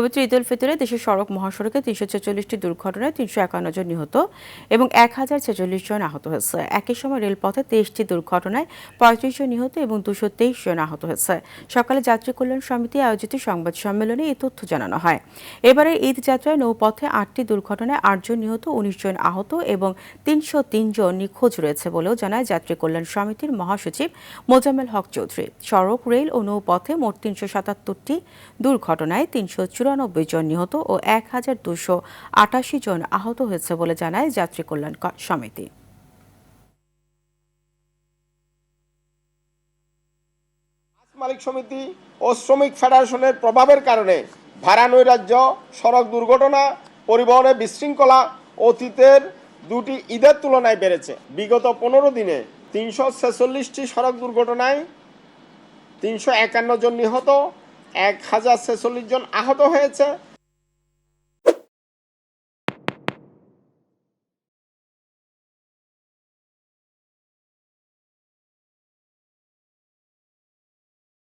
পবিত্র ঈদ উল ফিতরে দেশের সড়ক মহাসড়কে ৩৪৬টি দুর্ঘটনায় ৩৫১ জন নিহত এবং ১,০৪৬ জন আহত হয়েছে। একই সময় রেলপথে ২৩টি দুর্ঘটনায় ৩৫ জন নিহত এবং ২২৩ জন আহত হয়েছে। সকালে যাত্রী কল্যাণ সমিতি আয়োজিত সংবাদ সম্মেলনে এই তথ্য জানানো হয়। এবারের ঈদ যাত্রায় নৌপথে ৮টি দুর্ঘটনায় ৮ জন নিহত, ১৯ জন আহত এবং ৩০৩ জন নিখোঁজ রয়েছে বলেও জানায় যাত্রী কল্যাণ সমিতির মহাসচিব মোজাম্মেল হক চৌধুরী। সড়ক, রেল ও নৌপথে মোট ৩৭৭টি দুর্ঘটনায় ৩৯৪ জন নিহত ও ১,২৮৮ জন আহত হয়েছে বলে জানায় যাত্রী কল্যাণ সমিতি। মালিক সমিতি ও শ্রমিক ফেডারেশনের প্রভাবের কারণে ভাড়া নৈরাজ্য, সড়ক দুর্ঘটনা, পরিবহনে বিশৃঙ্খলা অতীতের দুটি ঈদের তুলনায় বেড়েছে। বিগত ১৫ দিনে ৩৪৬টি সড়ক দুর্ঘটনায় ৩৫১ জন নিহত, ১,০৪৬ জন আহত হয়েছে।